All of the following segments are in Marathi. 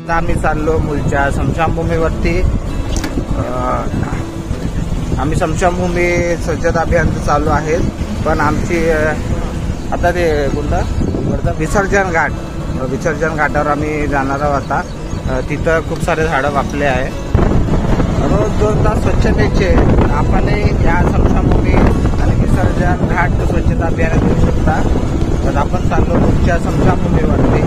आता आम्ही चाललो मूलच्या स्मशानभूमीवरती। आम्ही स्मशानभूमी स्वच्छता अभियान चालू आहे, पण आमची आता ते कोणता विसर्जन घाटावर आम्ही जाणार आहोत। आता तिथं खूप सारे झाडं कापले आहे। रोज 2 तास स्वच्छतेचे आपण या स्मशानभूमी आणि विसर्जन घाट स्वच्छता अभियान करू शकता। तर आपण चाललो मूलच्या स्मशानभूमीवरती।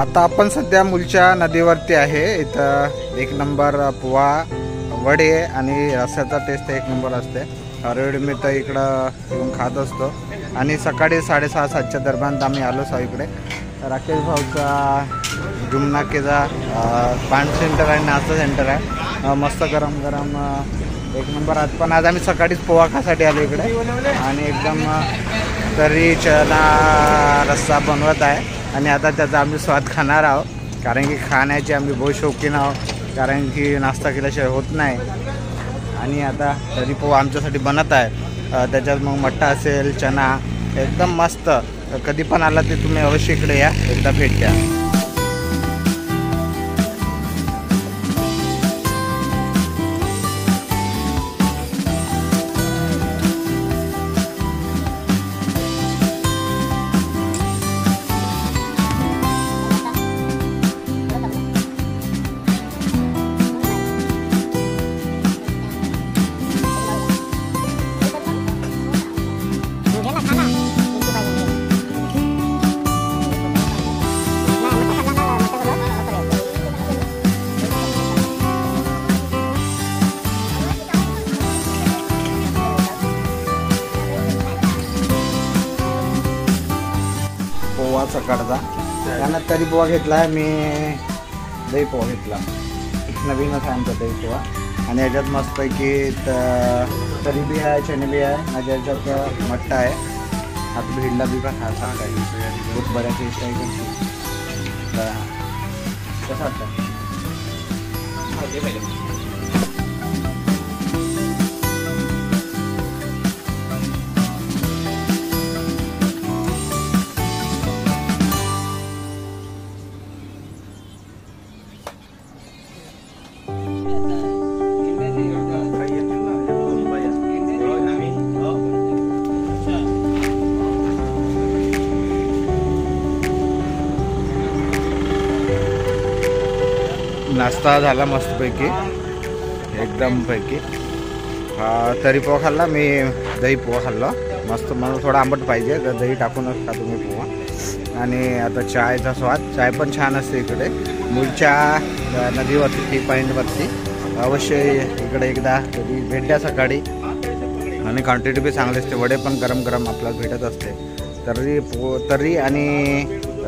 आता आपण सध्या मूलच्या नदीवरती आहे। इथं 1 नंबर पोहा, वडे आणि रस्स्याचा टेस्ट 1 नंबर असते। हरवेळी मी तर इकडं येऊन खात असतो आणि सकाळी 6:30-7च्या दरम्यान आम्ही आलो सो इकडे। राकेश भाऊचा जुमनाकेचा पान सेंटर आहे, नाश्ता सेंटर आहे, मस्त गरम गरम 1 नंबर। आज आम्ही सकाळीच पोहा खासाठी आलो इकडे आणि एकदम तरी चना रस्सा बनवत आहे आणि आता त्याचा आम्ही स्वाद खाणार आहोत, कारण की खाण्याचे आम्ही बहुत शौकीन आहोत, कारण की नाश्ता केल्याशिवाय होत नाही। आणि आता तरी पोहा आमच्यासाठी बनत आहे, त्याच्यात मग मठ्ठा असेल, चना, एकदम मस्त। कधी पण आला ते तुम्ही अवश्य इकडे या, एकदा भेट द्या। पोहा सकाळचा, त्यानंतर तरी पोहा घेतला आहे मी, दही पोहा घेतला, नवीनच आहे आमचा दही पोहा। आणि याच्यात मस्तपैकी तरी बी आहे, चणे बी आहे, माझ्या याच्यात मठ्ठा आहे। आता भिडला बी पण खा सांगता आहे, खूप बऱ्या टेस्ट आहे कसं वाटतं? नाश्ता झाला मस्तपैकी, एकदम पैकी। तरी पोहा खाल्ला मी, दही पोहा खाल्ला मस्त। मला थोडा आंबट पाहिजे तर दही टाकूनच खा तुम्ही पोहा। आणि आता चायचा स्वाद, चाय पण छान असते इकडे मूलच्या नदीवरती, टी पॉईंटवरती। अवश्य इकडे एकदा कधी भेट द्या सकाळी, आणि क्वांटिटी बी चांगली असते। वडे पण गरम गरम आपल्याला भेटत असते। तरी आणि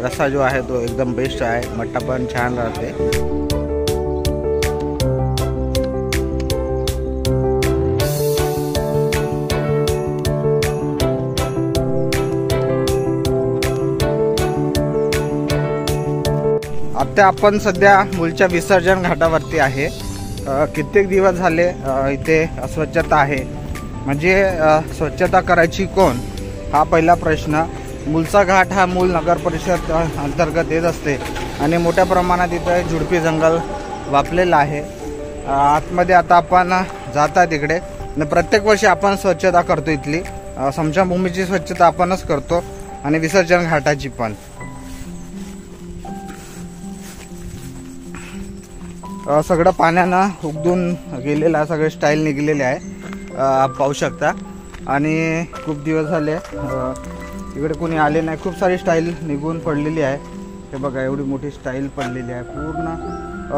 रस्सा जो आहे तो एकदम बेस्ट आहे, मठ्ठा पण छान राहते। आता आपण सध्या मूलच्या विसर्जन घाटावरती आहे। कित्येक दिवस झाले इथे अस्वच्छता आहे, म्हणजे स्वच्छता करायची कोण हा पहिला प्रश्न। मूलचा घाट हा मूल नगर परिषद अंतर्गत येत असते आणि मोठ्या प्रमाणात इथे झुडपी जंगल वापलेलं आहे। आतमध्ये आता आपण जाता तिकडे, प्रत्येक वर्षी आपण स्वच्छता करतो, इथली स्मशानभूमीची स्वच्छता आपणच करतो आणि विसर्जन घाटाची पण। सगळं पाण्यानं उगदून गेलेलं आहे, सगळे स्टाईल निघलेले आहे पाहू शकता। आणि खूप दिवस झाले इकडे कोणी आले नाही, खूप सारी स्टाईल निघून पडलेली आहे। हे बघा एवढी मोठी स्टाईल पडलेली आहे, पूर्ण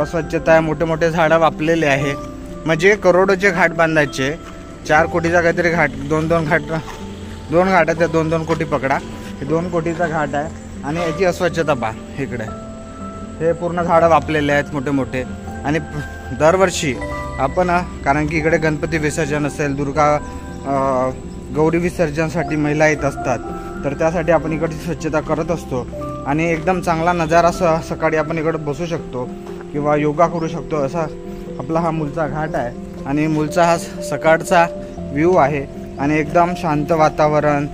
अस्वच्छता आहे, मोठे मोठे झाडं वापलेले आहे। म्हणजे करोडोचे घाट बांधायचे, 4 कोटीचा काहीतरी घाट, 2 घाट, 2 घाटाचे 2 कोटी पकडा, हे 2 कोटीचा घाट आहे। आणि याची अस्वच्छता पहा इकडे, हे पूर्ण झाडं वापलेले आहेत मोठे मोठे। आणि दरवर्षी आपण कारण की इकडे गणपती विसर्जन असेल, गौरी विसर्जनसाठी महिला येत असतात, तर त्यासाठी आपण इकडची स्वच्छता करत असतो। आणि एकदम चांगला नजारा सकाळी आपण इकडे बसू शकतो किंवा योगा करू शकतो, असा आपला हा मूलचा घाट आहे। आणि मूलचा हा सकाळचा व्ह्यू आहे आणि एकदम शांत वातावरण।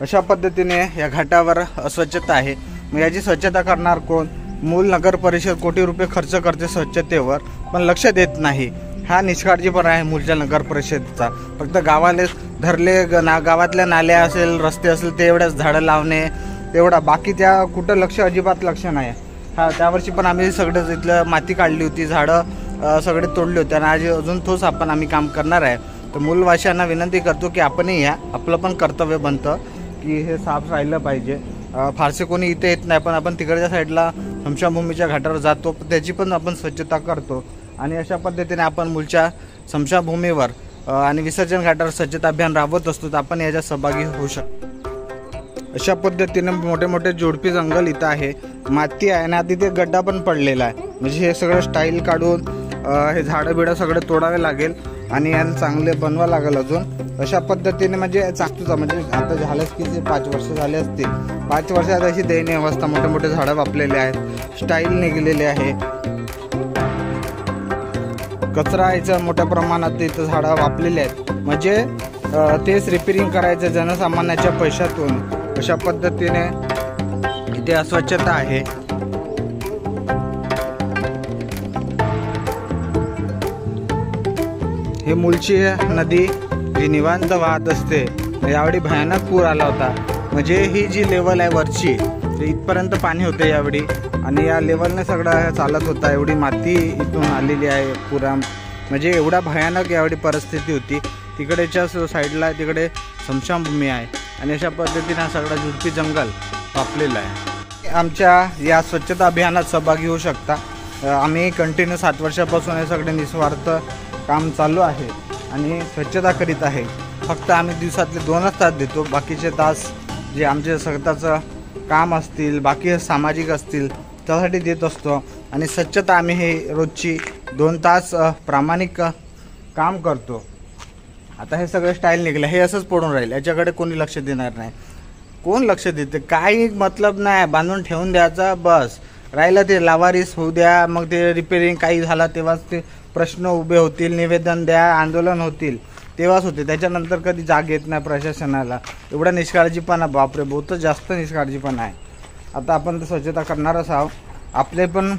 अशा पद्धतीने या घाटावर अस्वच्छता आहे। मग याची स्वच्छता करणार कोण? मूल नगर परिषद कोटी रुपये खर्च करते स्वच्छतेवर, पण लक्ष देत नाही। हा निष्काळजीपणा आहे मूलच्या नगर परिषदेचा। फक्त गावाले धरले गावातल्या नाल्या असेल, रस्ते असेल ते एवढ्याच झाडं लावणे तेवढा, बाकी त्या कुठं अजिबात लक्ष नाही। हा त्यावर्षी पण आम्ही सगळं इथलं माती काढली होती, झाडं सगळे तोडले होते आणि आज अजून तोच आपण आम्ही काम करणार आहे। तर मूलवासियांना विनंती करतो की आपणही या, आपलं पण कर्तव्य बनतं की हे साफ राहिलं पाहिजे। फारसे कोणी इथे येत नाही, पण आपण तिकडच्या साईडला स्मशानभूमीच्या घाटावर जातो, त्याची पण आपण स्वच्छता करतो। आणि अशा पद्धतीने आपण मूलच्या स्मशानभूमीवर आणि विसर्जन घाटावर स्वच्छता अभियान राबवत असतो, तर आपण याच्यात सहभागी होऊ शकतो। अशा पद्धतीने मोठे मोठे जोडपी जंगल इथं आहे, माती आहे आणि आधी ते गड्डा पण पडलेला आहे। म्हणजे हे सगळं स्टाईल काढून हे झाडं बिडं सगळे तोडावे लागेल आणि यांना चांगले बनवा लागेल अजून। अशा पद्धतीने म्हणजे म्हणजे आता झालंच की 5 वर्ष झाले असतील, 5 वर्षात अशी दयनीय अवस्था, मोठे मोठे झाडं वापलेले आहेत, स्टाईल निघलेले आहे, कचरा यायचं मोठ्या प्रमाणात इथं झाडं वापलेले आहेत। म्हणजे तेच रिपेरिंग करायचं जनसामान्याच्या पैशातून। अशा पद्धतीने इथे अस्वच्छता आहे। हे मूलची नदी जी निवांत वाहत असते, यावेळी भयानक पूर आला होता। म्हणजे ही जी लेवल आहे वरची, ते इथपर्यंत पाणी होते यावेळी आणि या लेवलने सगळं चालत होता। एवढी माती इथून आलेली आहे पुरा, म्हणजे एवढा भयानक यावेळी परिस्थिती होती। तिकडेच्या साईडला तिकडे स्मशानभूमी आहे आणि अशा पद्धतीने हा सगळा झुडपी जंगल वापलेला आहे। आमच्या या स्वच्छता अभियानात सहभागी होऊ शकता। आम्ही कंटिन्यू 7 वर्षापासून हे सगळे निस्वार्थ काम चालू आहे आणि स्वच्छता करीत आहे। फक्त आम्ही दिवसातले 2च तास देतो, बाकीचे तास जे आमचे स्वतःचं काम असतील, बाकी सामाजिक असतील त्यासाठी देत असतो। आणि स्वच्छता आम्ही हे रोजची 2 तास प्रामाणिक काम करतो। आता हे सगळं स्टाईल निघलं, हे असंच पडून राहील, याच्याकडे कोणी लक्ष देणार नाही। कोण लक्ष देते? काही मतलब नाही, बांधून ठेवून द्यायचा बस। राहिलं ते लावारिस होऊ द्या, मग ते रिपेरिंग काही झाला तेव्हाच ते प्रश्न उभे होतील, निवेदन द्या, आंदोलन होतील तेव्हाच होते, त्याच्यानंतर कधी जाग येत नाही प्रशासनाला। एवढा निष्काळजीपणा, बापरे बहुतच जास्त निष्काळजीपणा आहे। आता आपण स्वच्छता करणारच आहोत, आपले पण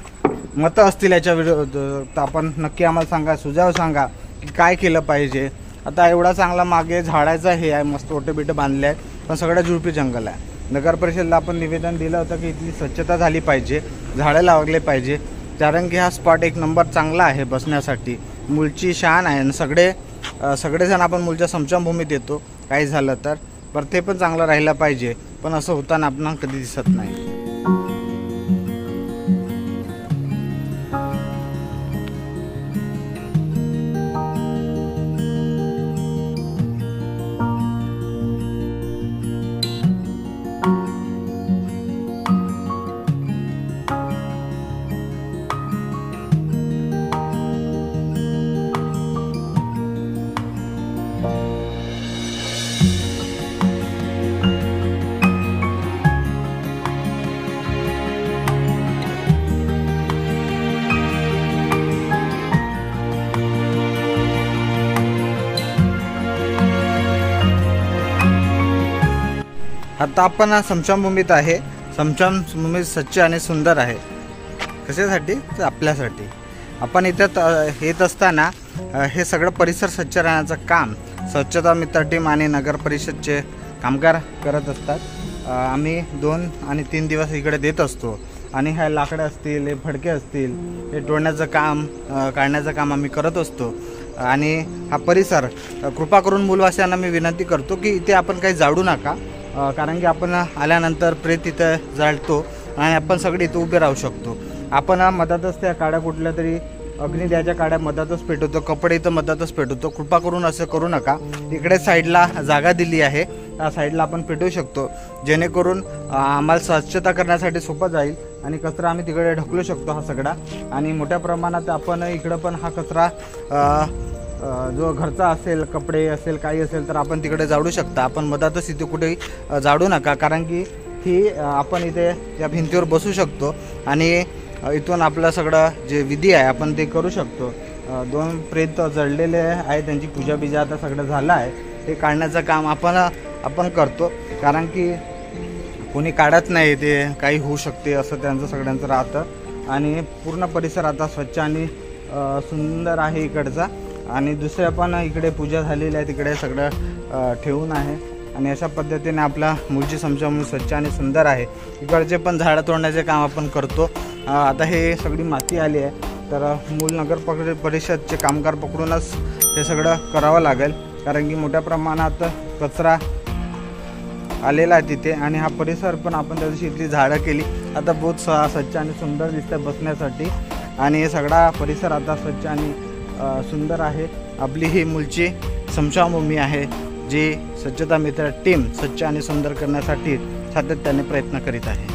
मतं असतील याच्या विरोधात, तर आपण नक्की आम्हाला सांगा, सुझाव सांगा की काय केलं पाहिजे। आता एवढा चांगला मागे झाडाचा हे आहे, मस्त ओटे बिटे बांधले आहेत, पण सगळं झुडपी जंगल आहे। नगर परिषदेला आपण निवेदन दिलं होतं की इथली स्वच्छता झाली पाहिजे, झाडं लावले पाहिजे, कारण की हा स्पॉट 1 नंबर चांगला आहे बसण्यासाठी, मूलची शान आहे। आणि सगळेजण आपण मूलच्या स्मशानभूमीत येतो काही झालं तर, पण ते पण चांगलं राहिलं पाहिजे, पण असं होताना आपणाला कधी दिसत नाही। आता आपण स्मशानभूमीत आहे। स्मशानभूमी स्वच्छ आणि सुंदर आहे, कशासाठी? तर आपल्यासाठी। आपण इथं येत असताना हे सगळं परिसर स्वच्छ राहण्याचं काम स्वच्छता मित्र टीम आणि नगर परिषदचे कामगार करत असतात। आम्ही 2 आणि 3 दिवस इकडे देत असतो आणि ह्या लाकडं असतील, हे फडके असतील, हे तोडण्याचं काम काढण्याचं काम आम्ही करत असतो. आणि हा परिसर कृपा करून मूलवासियांना मी विनंती करतो की इथे आपण काही जाळू नका, कारण की आपण आल्यानंतर प्रेत इथं जाळतो आणि आपण सगळे इथं उभे राहू शकतो. आपण मधातच त्या काड्या कुठल्या तरी अग्नी द्यायच्या काड्या मधातच पेटवतो, कपडे इथं मधातच पेटवतो. कृपा करून असं करू नका. इकडे साईडला जागा दिली आहे, त्या साईडला आपण पेटवू शकतो, जेणेकरून आम्हाला स्वच्छता करण्यासाठी सोपं जाईल आणि कचरा आम्ही तिकडे ढकलू शकतो हा सगळा. आणि मोठ्या प्रमाणात आपण इकडं पण हा कचरा जो घरचा असेल, कपडे असेल, काही असेल तर आपण तिकडे जाळू शकता. आपण मधातच इथे कुठेही जाळू नका, कारण की ही आपण इथे या भिंतीवर बसू शकतो आणि इथून आपलं सगळं जे विधी आहे आपण ते करू शकतो. 2 प्रेत जळलेले आहे, त्यांची पूजा बिजा आता सगळं झालं आहे. ते काढण्याचं काम आपण करतो, कारण की कोणी काढत नाही, ते काही होऊ शकते असं त्यांचं सगळ्यांचं राहतं. आणि पूर्ण परिसर आता स्वच्छ आणि सुंदर आहे इकडचा. आणि दुसऱ्या पण इकडे पूजा झालेली आहे, तिकडे सगळं ठेवून आहे. आणि अशा पद्धतीने आपला मूळची समशामूळ स्वच्छ आणि सुंदर आहे. इकडचे पण झाडं तोडण्याचे काम आपण करतो. आता हे सगळी माती आली आहे, तर मूळ नगर परिषदचे कामगार पकडूनच हे सगळं करावं लागेल, कारण की मोठ्या प्रमाणात कचरा आलेला आहे तिथे. आणि हा परिसर पण आपण त्या दिवशी इथली झाडं केली, आता बहुत स्वच्छ आणि सुंदर दिसतं बसण्यासाठी. आणि हे सगळा परिसर आता स्वच्छ आणि सुंदर आहे. आपली ही मूळची स्मशानभूमी आहे, जी स्वच्छता मित्र टीम स्वच्छ आणि सुंदर करण्यासाठी सातत्याने प्रयत्न करीत आहे.